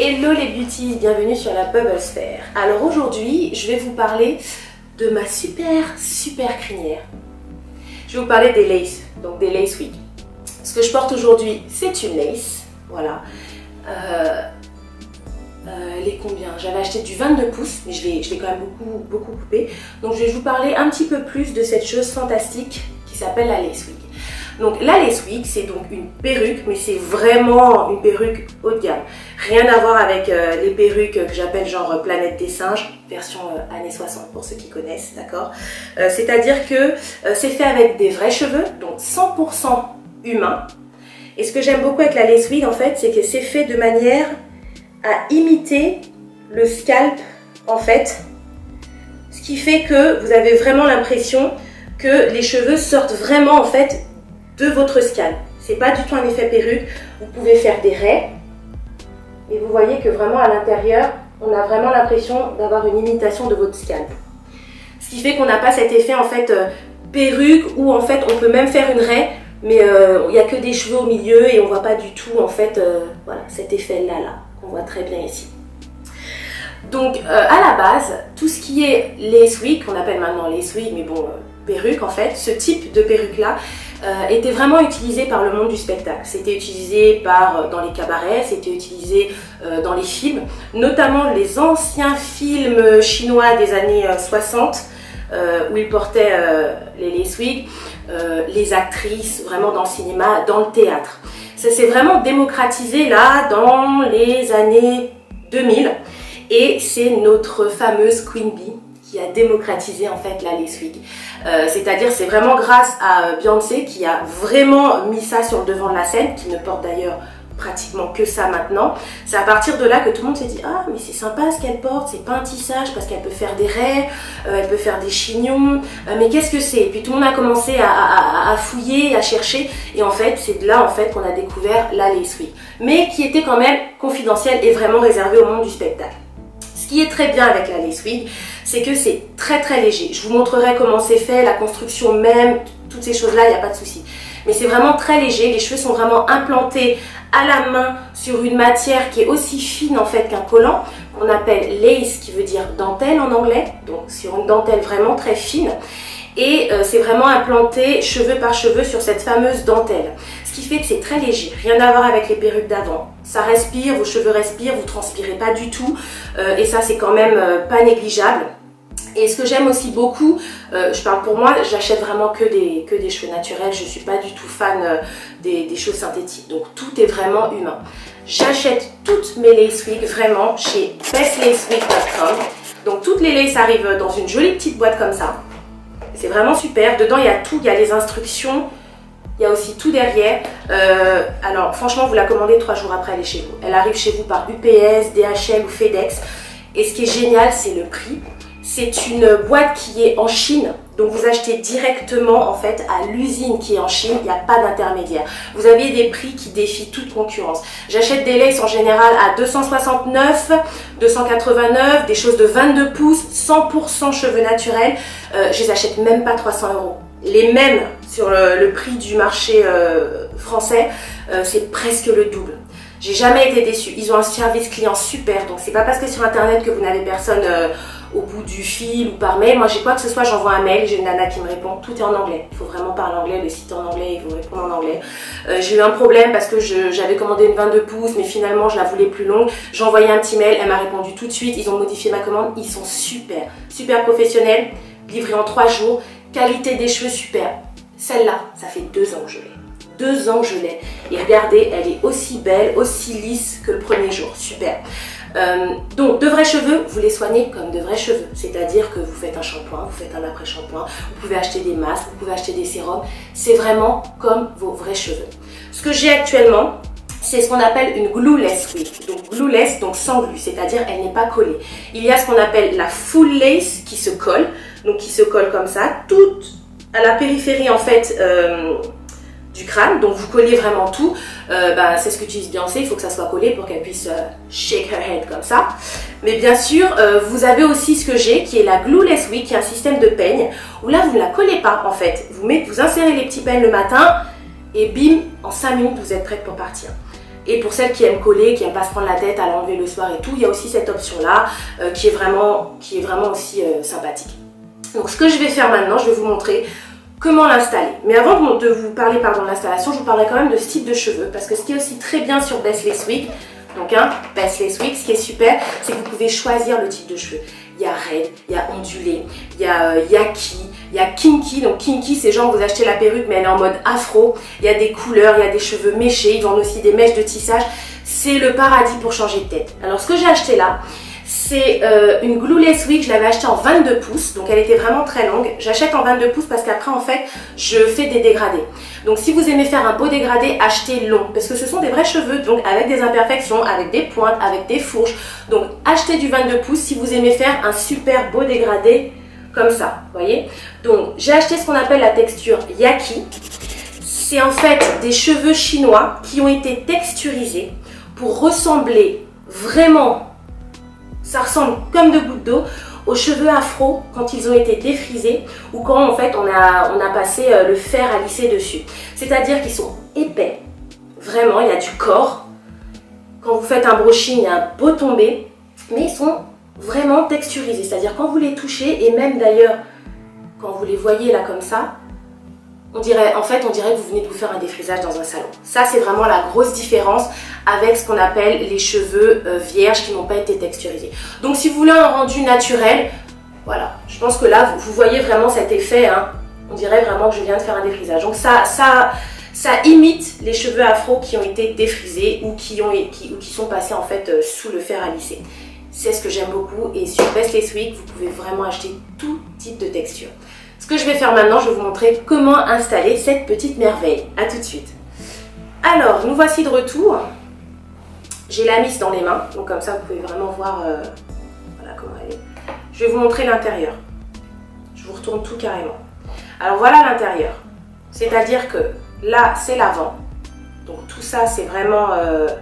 Hello les beauties, bienvenue sur la Bubble Sphere. Alors aujourd'hui, je vais vous parler de ma super crinière. Je vais vous parler des laces, donc des lace wigs. Ce que je porte aujourd'hui, c'est une lace, voilà. Elle est combien? J'avais acheté du 22 pouces, mais je l'ai quand même beaucoup coupé. Donc je vais vous parler un petit peu plus de cette chose fantastique qui s'appelle la lace wig. Donc la lace wig, c'est donc une perruque, mais c'est vraiment une perruque haut de gamme. Rien à voir avec les perruques que j'appelle genre Planète des singes, version années 60 pour ceux qui connaissent, d'accord. C'est-à-dire que c'est fait avec des vrais cheveux, donc 100% humains. Et ce que j'aime beaucoup avec la lace wig en fait, c'est que c'est fait de manière à imiter le scalp en fait. Ce qui fait que vous avez vraiment l'impression que les cheveux sortent vraiment en fait de votre scalp. C'est pas du tout un effet perruque. Vous pouvez faire des raies et vous voyez que vraiment à l'intérieur on a vraiment l'impression d'avoir une imitation de votre scalp, ce qui fait qu'on n'a pas cet effet en fait perruque où en fait on peut même faire une raie mais il n'y a que des cheveux au milieu et on voit pas du tout en fait voilà, cet effet là qu'on voit très bien ici. Donc à la base, tout ce qui est lace wig, qu'on appelle maintenant lace wig, mais bon, perruque en fait, ce type de perruque là était vraiment utilisé par le monde du spectacle. C'était utilisé dans les cabarets, c'était utilisé dans les films, notamment les anciens films chinois des années 60 où ils portaient les lace wigs, les actrices vraiment dans le cinéma, dans le théâtre. Ça s'est vraiment démocratisé là dans les années 2000. Et c'est notre fameuse Queen Bee qui a démocratisé en fait la lace wig. C'est-à-dire c'est vraiment grâce à Beyoncé qui a vraiment mis ça sur le devant de la scène, qui ne porte d'ailleurs pratiquement que ça maintenant. C'est à partir de là que tout le monde s'est dit ah mais c'est sympa ce qu'elle porte, c'est pas un tissage parce qu'elle peut faire des raies, elle peut faire des chignons, mais qu'est-ce que c'est? Et puis tout le monde a commencé à fouiller, à chercher et en fait c'est de là en fait qu'on a découvert la lace wig, mais qui était quand même confidentielle et vraiment réservée au monde du spectacle. Ce qui est très bien avec la lace wig, c'est que c'est très léger. Je vous montrerai comment c'est fait, la construction même, toutes ces choses là, il n'y a pas de souci. Mais c'est vraiment très léger, les cheveux sont vraiment implantés à la main sur une matière qui est aussi fine en fait qu'un collant, qu'on appelle lace qui veut dire dentelle en anglais, donc sur une dentelle vraiment très fine. Et c'est vraiment implanté cheveu par cheveu sur cette fameuse dentelle. Ce qui fait que c'est très léger, rien à voir avec les perruques d'avant. Ça respire, vos cheveux respirent, vous transpirez pas du tout. Et ça c'est quand même pas négligeable. Et ce que j'aime aussi beaucoup, je parle pour moi, j'achète vraiment que des cheveux naturels. Je suis pas du tout fan des choses synthétiques. Donc tout est vraiment humain. J'achète toutes mes lace wigs vraiment chez bestlacewig.com. Donc toutes les laces arrivent dans une jolie petite boîte comme ça. C'est vraiment super. Dedans, il y a tout. Il y a les instructions. Il y a aussi tout derrière. Alors, franchement, vous la commandez 3 jours après, elle est chez vous. Elle arrive chez vous par UPS, DHL ou FedEx. Et ce qui est génial, c'est le prix. C'est une boîte qui est en Chine. Donc, vous achetez directement, en fait, à l'usine qui est en Chine. Il n'y a pas d'intermédiaire. Vous avez des prix qui défient toute concurrence. J'achète des laces en général à 269, 289, des choses de 22 pouces, 100% cheveux naturels. Je les achète même pas 300 €. Les mêmes sur le prix du marché français, c'est presque le double. J'ai jamais été déçue. Ils ont un service client super. Donc, c'est pas parce que sur internet que vous n'avez personne au bout du fil ou par mail. Moi j'ai quoi que ce soit, j'envoie un mail, j'ai une nana qui me répond, tout est en anglais, il faut vraiment parler anglais, le site est en anglais, ils vous répondent en anglais. J'ai eu un problème parce que j'avais commandé une 22 pouces mais finalement je la voulais plus longue, j'ai envoyé un petit mail, elle m'a répondu tout de suite, ils ont modifié ma commande, ils sont super professionnels, livrés en 3 jours, qualité des cheveux super. Celle-là, ça fait 2 ans que je l'ai. 2 ans que je l'ai. Et regardez, elle est aussi belle, aussi lisse que le premier jour, super. Donc de vrais cheveux, vous les soignez comme de vrais cheveux, c'est-à-dire que vous faites un shampoing, vous faites un après-shampoing, vous pouvez acheter des masques, vous pouvez acheter des sérums, c'est vraiment comme vos vrais cheveux. Ce que j'ai actuellement, c'est ce qu'on appelle une glueless wig, donc glueless, donc sans glue, c'est-à-dire elle n'est pas collée. Il y a ce qu'on appelle la full lace qui se colle, donc qui se colle comme ça, toute à la périphérie en fait du crâne, donc vous collez vraiment tout. C'est ce qu'utilise Beyoncé, il faut que ça soit collé pour qu'elle puisse shake her head comme ça. Mais bien sûr, vous avez aussi ce que j'ai, qui est la glueless wig, qui est un système de peigne, où là vous ne la collez pas en fait. Vous insérez les petits peignes le matin, et bim, en 5 minutes vous êtes prête pour partir. Et pour celles qui aiment coller, qui n'aiment pas se prendre la tête à l'enlever le soir et tout, il y a aussi cette option-là qui est vraiment aussi sympathique. Donc ce que je vais faire maintenant, je vais vous montrer comment l'installer. Mais avant de vous parler de l'installation, je vous parlerai quand même de ce type de cheveux. Parce que ce qui est aussi très bien sur Baseless Wig, donc Baseless Wig, ce qui est super, c'est que vous pouvez choisir le type de cheveux. Il y a raid, il y a ondulé, il y a yaki, il y a kinky. Donc kinky, c'est genre vous achetez la perruque mais elle est en mode afro. Il y a des couleurs, il y a des cheveux méchés, ils vendent aussi des mèches de tissage. C'est le paradis pour changer de tête. Alors ce que j'ai acheté là, c'est une glueless wig, je l'avais achetée en 22 pouces, donc elle était vraiment très longue. J'achète en 22 pouces parce qu'après en fait, je fais des dégradés. Donc si vous aimez faire un beau dégradé, achetez long, parce que ce sont des vrais cheveux, donc avec des imperfections, avec des pointes, avec des fourches. Donc achetez du 22 pouces si vous aimez faire un super beau dégradé comme ça, vous voyez. Donc j'ai acheté ce qu'on appelle la texture yaki. C'est en fait des cheveux chinois qui ont été texturisés pour ressembler vraiment, ça ressemble comme de gouttes d'eau aux cheveux afro quand ils ont été défrisés ou quand en fait on a passé le fer à lisser dessus. C'est-à-dire qu'ils sont épais, vraiment, il y a du corps. Quand vous faites un brushing, il y a un beau tombé, mais ils sont vraiment texturisés. C'est-à-dire quand vous les touchez, et même d'ailleurs quand vous les voyez là comme ça, on dirait que vous venez de vous faire un défrisage dans un salon. Ça, c'est vraiment la grosse différence avec ce qu'on appelle les cheveux vierges qui n'ont pas été texturisés. Donc, si vous voulez un rendu naturel, voilà, je pense que là, vous voyez vraiment cet effet. Hein. On dirait vraiment que je viens de faire un défrisage. Donc, ça imite les cheveux afro qui ont été défrisés ou qui sont passés en fait sous le fer à lisser. C'est ce que j'aime beaucoup. Et sur Baseless Wig, vous pouvez vraiment acheter tout type de texture. Ce que je vais faire maintenant, je vais vous montrer comment installer cette petite merveille. A tout de suite. Alors, nous voici de retour. J'ai la mise dans les mains, donc comme ça vous pouvez vraiment voir voilà comment elle est. Je vais vous montrer l'intérieur. Je vous retourne tout carrément. Alors voilà l'intérieur. C'est-à-dire que là, c'est l'avant. Donc tout ça, c'est vraiment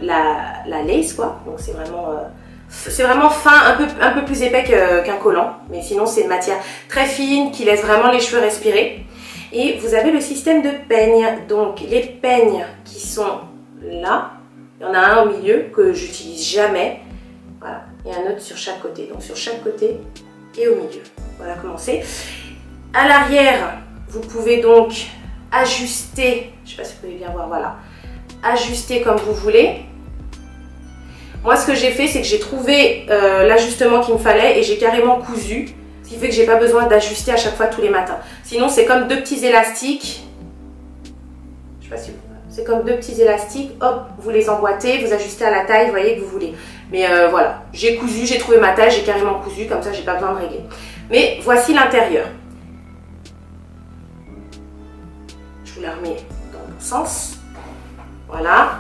la lace, quoi. Donc c'est vraiment fin, un peu plus épais qu'un collant, mais sinon c'est une matière très fine qui laisse vraiment les cheveux respirer. Et vous avez le système de peigne, donc les peignes qui sont là, il y en a un au milieu que j'utilise jamais, voilà, et un autre sur chaque côté, donc sur chaque côté et au milieu. Voilà comment c'est. À l'arrière, vous pouvez donc ajuster, je ne sais pas si vous pouvez bien voir, voilà, ajuster comme vous voulez. Moi, ce que j'ai fait, c'est que j'ai trouvé l'ajustement qu'il me fallait et j'ai carrément cousu. Ce qui fait que j'ai pas besoin d'ajuster à chaque fois tous les matins. Sinon, c'est comme deux petits élastiques. Je sais pas si vous... C'est comme deux petits élastiques. Hop, vous les emboîtez, vous ajustez à la taille, vous voyez, que vous voulez. Mais voilà, j'ai cousu, j'ai trouvé ma taille, j'ai carrément cousu. Comme ça, j'ai pas besoin de régler. Mais voici l'intérieur. Je vous la remets dans le bon sens. Voilà.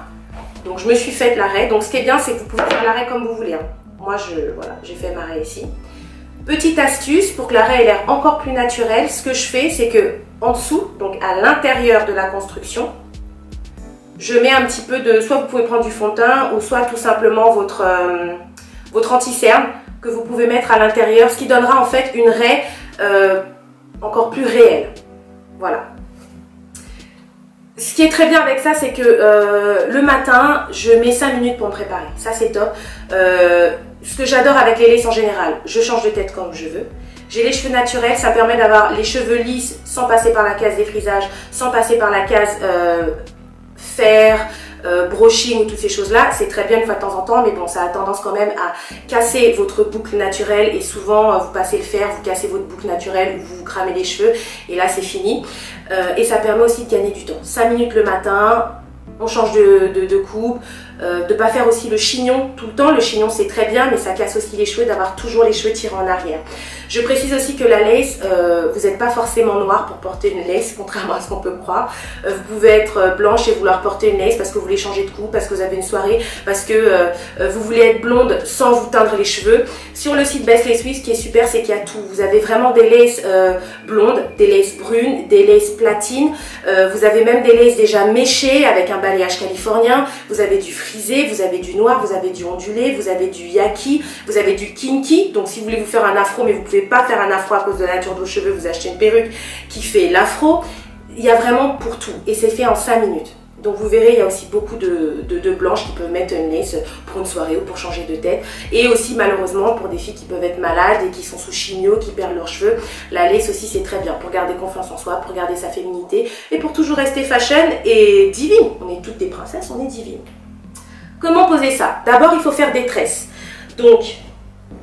Donc je me suis fait l'arrêt. Donc ce qui est bien, c'est que vous pouvez faire l'arrêt comme vous voulez. Hein. Moi, voilà, j'ai fait ma raie ici. Petite astuce pour que l'arrêt ait l'air encore plus naturel. Ce que je fais, c'est que en dessous, donc à l'intérieur de la construction, je mets un petit peu de... Soit vous pouvez prendre du fond de teint ou soit tout simplement votre anti-cerne que vous pouvez mettre à l'intérieur. Ce qui donnera en fait une raie encore plus réelle. Voilà. Ce qui est très bien avec ça, c'est que le matin, je mets 5 minutes pour me préparer. Ça, c'est top. Ce que j'adore avec les laces en général, je change de tête comme je veux. J'ai les cheveux naturels, ça permet d'avoir les cheveux lisses sans passer par la case défrisage, sans passer par la case fer, brushing ou toutes ces choses-là. C'est très bien une fois de temps en temps, mais bon, ça a tendance quand même à casser votre boucle naturelle et souvent, vous passez le fer, vous cassez votre boucle naturelle ou vous cramez les cheveux et là, c'est fini. Et ça permet aussi de gagner du temps. 5 minutes le matin, on change de coupe, de ne pas faire aussi le chignon tout le temps. Le chignon c'est très bien, mais ça casse aussi les cheveux d'avoir toujours les cheveux tirés en arrière. Je précise aussi que la lace, vous n'êtes pas forcément noir pour porter une lace, contrairement à ce qu'on peut croire. Vous pouvez être blanche et vouloir porter une lace parce que vous voulez changer de coupe, parce que vous avez une soirée, parce que vous voulez être blonde sans vous teindre les cheveux. Sur le site Baseless Wig, ce qui est super, c'est qu'il y a tout. Vous avez vraiment des laces blondes, des laces brunes, des laces platines. Vous avez même des laces déjà méchées avec un balayage californien. Vous avez du frisé, vous avez du noir, vous avez du ondulé, vous avez du yaki, vous avez du kinky. Donc si vous voulez vous faire un afro, mais vous ne pouvez pas faire un afro à cause de la nature de vos cheveux, vous achetez une perruque qui fait l'afro. Il y a vraiment pour tout et c'est fait en 5 minutes. Donc vous verrez, il y a aussi beaucoup de blanches qui peuvent mettre une lace pour une soirée ou pour changer de tête. Et aussi malheureusement pour des filles qui peuvent être malades et qui sont sous chimio, qui perdent leurs cheveux. La lace aussi c'est très bien pour garder confiance en soi, pour garder sa féminité et pour toujours rester fashion et divine. On est toutes des princesses, on est divines. Comment poser ça? D'abord il faut faire des tresses. Donc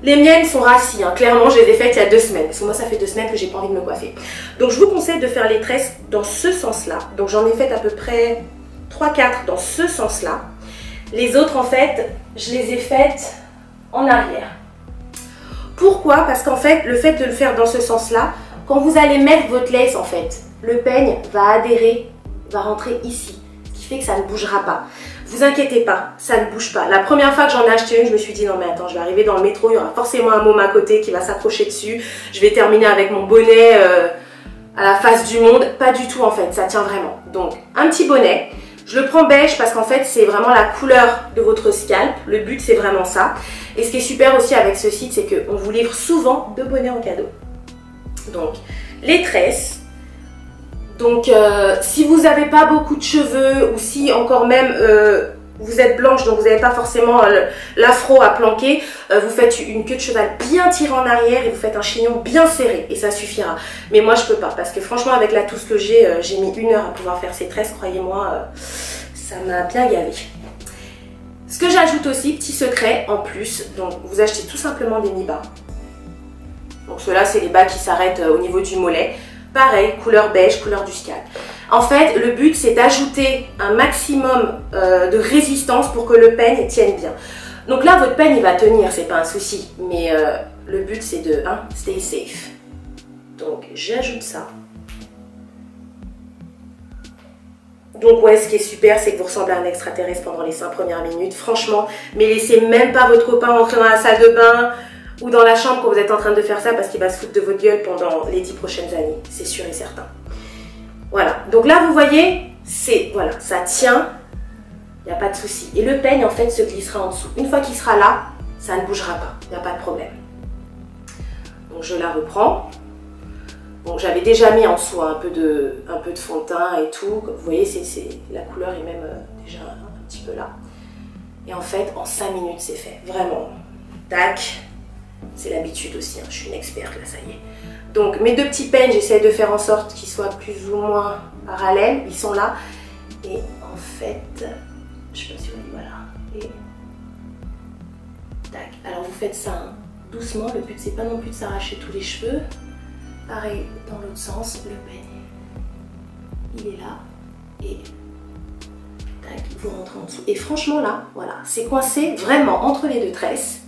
les miennes sont rassis, hein. Clairement je les ai faites il y a 2 semaines, parce que moi ça fait 2 semaines que j'ai pas envie de me coiffer. Donc je vous conseille de faire les tresses dans ce sens-là. Donc j'en ai fait à peu près 3-4 dans ce sens-là. Les autres en fait, je les ai faites en arrière. Pourquoi? Parce qu'en fait, le fait de le faire dans ce sens-là, quand vous allez mettre votre lace en fait, le peigne va adhérer, va rentrer ici, ce qui fait que ça ne bougera pas. Vous inquiétez pas, ça ne bouge pas. La première fois que j'en ai acheté une, je me suis dit non mais attends, je vais arriver dans le métro, il y aura forcément un môme à côté qui va s'accrocher dessus. Je vais terminer avec mon bonnet à la face du monde. Pas du tout en fait, ça tient vraiment. Donc un petit bonnet. Je le prends beige parce qu'en fait c'est vraiment la couleur de votre scalp. Le but c'est vraiment ça. Et ce qui est super aussi avec ce site, c'est qu'on vous livre souvent 2 bonnets en cadeau. Donc les tresses. Donc si vous n'avez pas beaucoup de cheveux ou si encore même vous êtes blanche donc vous n'avez pas forcément l'afro à planquer, vous faites une queue de cheval bien tirée en arrière et vous faites un chignon bien serré et ça suffira. Mais moi je peux pas parce que franchement avec la tousse que j'ai mis 1 heure à pouvoir faire ces tresses, croyez-moi, ça m'a bien gavé. Ce que j'ajoute aussi, petit secret en plus, donc vous achetez tout simplement des mi-bas. Donc ceux-là c'est les bas qui s'arrêtent au niveau du mollet. Pareil, couleur beige, couleur du scalp. En fait, le but, c'est d'ajouter un maximum de résistance pour que le peigne tienne bien. Donc là, votre peigne, il va tenir, c'est pas un souci. Mais le but, c'est de stay safe. Donc, j'ajoute ça. Donc ouais, ce qui est super, c'est que vous ressemblez à un extraterrestre pendant les 5 premières minutes. Franchement, mais laissez même pas votre copain rentrer dans la salle de bain ou dans la chambre quand vous êtes en train de faire ça parce qu'il va se foutre de votre gueule pendant les 10 prochaines années, c'est sûr et certain. Voilà, donc là vous voyez, voilà, ça tient, il n'y a pas de souci. Et le peigne en fait se glissera en dessous. Une fois qu'il sera là, ça ne bougera pas, il n'y a pas de problème. Donc je la reprends. Bon, j'avais déjà mis en dessous un peu de fond de teint et tout. Comme vous voyez, la couleur est même déjà un petit peu là. Et en fait, en 5 minutes, c'est fait. Vraiment. Tac. C'est l'habitude aussi, hein. Je suis une experte là, ça y est. Donc mes 2 petits peignes, j'essaie de faire en sorte qu'ils soient plus ou moins parallèles. Ils sont là. Et en fait, je sais pas si vous voyez, voilà. Et tac. Alors vous faites ça hein, doucement. Le but, c'est pas non plus de s'arracher tous les cheveux. Pareil, dans l'autre sens, le peigne, il est là. Et tac, vous rentrez en dessous. Et franchement là, voilà, c'est coincé vraiment entre les 2 tresses.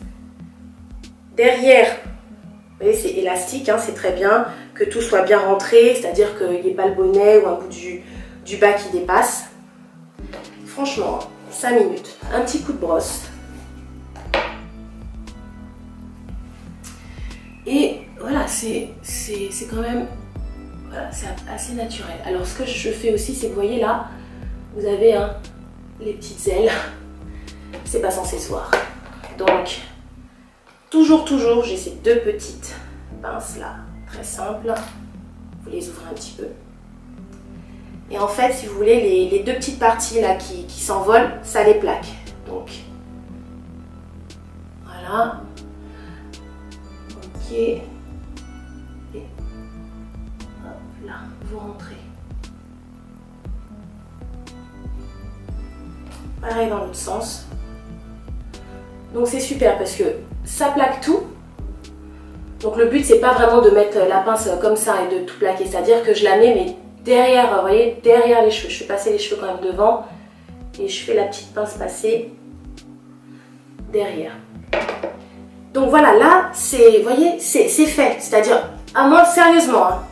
Derrière, vous voyez, c'est élastique, hein, c'est très bien que tout soit bien rentré, c'est-à-dire qu'il n'y ait pas le bonnet ou un bout du bas qui dépasse. Franchement, 5 minutes, un petit coup de brosse. Et voilà, c'est quand même voilà, c'est assez naturel. Alors ce que je fais aussi, c'est que vous voyez là, vous avez hein, les petites ailes. C'est pas censé se voir. Donc, toujours, j'ai ces 2 petites pinces là, très simples. Vous les ouvrez un petit peu. Et en fait, si vous voulez, les 2 petites parties là qui s'envolent, ça les plaque. Donc, voilà. Ok. Et hop là, vous rentrez. Pareil dans l'autre sens. Donc c'est super parce que ça plaque tout. Donc le but c'est pas vraiment de mettre la pince comme ça et de tout plaquer. C'est-à-dire que je la mets mais derrière, vous voyez, derrière les cheveux. Je fais passer les cheveux quand même devant. Et je fais la petite pince passer derrière. Donc voilà, là, vous voyez, c'est fait. C'est-à-dire, à moins sérieusement, hein,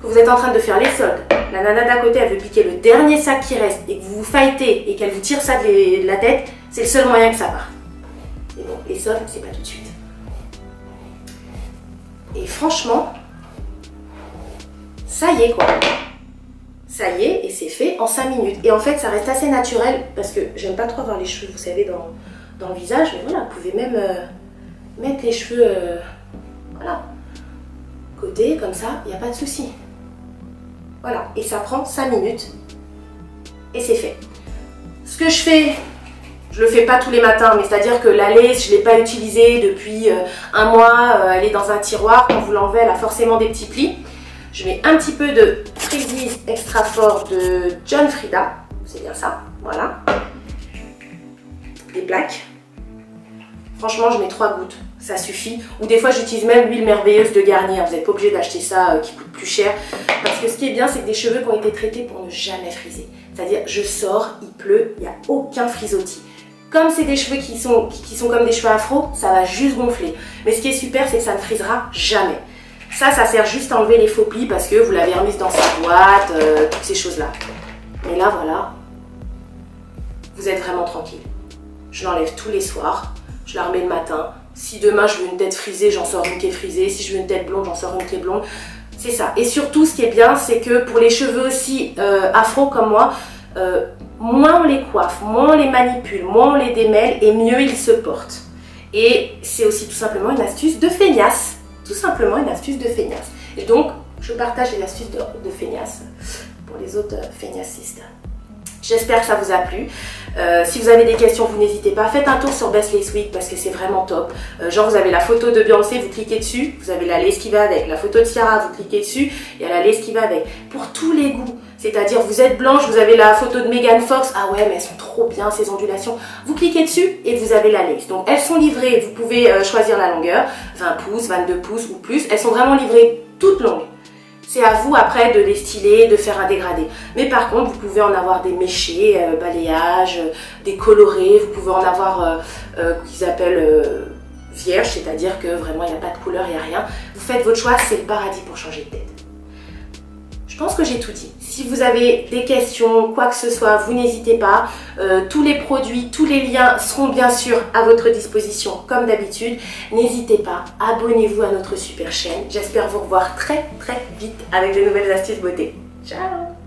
que vous êtes en train de faire les soldes, la nana d'à côté, elle veut piquer le dernier sac qui reste et que vous vous fightez et qu'elle vous tire ça de la tête, c'est le seul moyen que ça parte. Et bon, les soldes, c'est pas tout de suite. Et franchement, ça y est quoi. Ça y est, et c'est fait en 5 minutes. Et en fait, ça reste assez naturel parce que j'aime pas trop avoir les cheveux, vous savez, dans le visage. Mais voilà, vous pouvez même mettre les cheveux, voilà, côté, comme ça, il n'y a pas de souci. Voilà, et ça prend 5 minutes et c'est fait. ce que je fais, je le fais pas tous les matins, mais c'est-à-dire que la lace, je l'ai pas utilisée depuis un mois, elle est dans un tiroir, quand vous l'enlevez, elle a forcément des petits plis. Je mets un petit peu de Freezies Extra Fort de John Frieda, c'est bien ça, voilà. Des plaques. Franchement, je mets 3 gouttes, ça suffit. Ou des fois, j'utilise même l'huile merveilleuse de Garnier. Vous n'êtes pas obligé d'acheter ça qui coûte plus cher. Parce que ce qui est bien, c'est que des cheveux qui ont été traités pour ne jamais friser. C'est-à-dire, je sors, il pleut, il n'y a aucun frisottis. Comme c'est des cheveux qui sont comme des cheveux afro, ça va juste gonfler. Mais ce qui est super, c'est que ça ne frisera jamais. Ça sert juste à enlever les faux plis parce que vous l'avez remise dans sa boîte, toutes ces choses-là. Mais là, voilà, vous êtes vraiment tranquille. Je l'enlève tous les soirs, je la remets le matin. Si demain je veux une tête frisée, j'en sors une qui est frisée. Si je veux une tête blonde, j'en sors une qui est blonde. C'est ça. Et surtout, ce qui est bien, c'est que pour les cheveux aussi afro comme moi, moins on les coiffe, moins on les manipule, moins on les démêle et mieux ils se portent. Et c'est aussi tout simplement une astuce de feignasse. Tout simplement une astuce de feignasse. Et donc, je partage les astuces de feignasse pour les autres feignasistes. J'espère que ça vous a plu. Si vous avez des questions, vous n'hésitez pas. Faites un tour sur Best Lace Week parce que c'est vraiment top. Genre, vous avez la photo de Beyoncé, vous cliquez dessus. Vous avez la lace qui va avec. La photo de Ciara, vous cliquez dessus. Il y a la lace qui va avec. Pour tous les goûts. C'est-à-dire, vous êtes blanche, vous avez la photo de Megan Fox. Ah ouais, mais elles sont trop bien, ces ondulations. Vous cliquez dessus et vous avez la lace. Donc, elles sont livrées. Vous pouvez choisir la longueur. 20 pouces, 22 pouces ou plus. Elles sont vraiment livrées toutes longues. C'est à vous après de les styler, de faire un dégradé. Mais par contre, vous pouvez en avoir des méchés, balayage, des colorés. Vous pouvez en avoir qu'ils appellent vierge, c'est-à-dire que vraiment il n'y a pas de couleur, il n'y a rien. Vous faites votre choix, c'est le paradis pour changer de tête. Je pense que j'ai tout dit. Si vous avez des questions, quoi que ce soit, vous n'hésitez pas. Tous les produits, tous les liens seront bien sûr à votre disposition comme d'habitude. N'hésitez pas, abonnez-vous à notre super chaîne. J'espère vous revoir très vite avec de nouvelles astuces beauté. Ciao!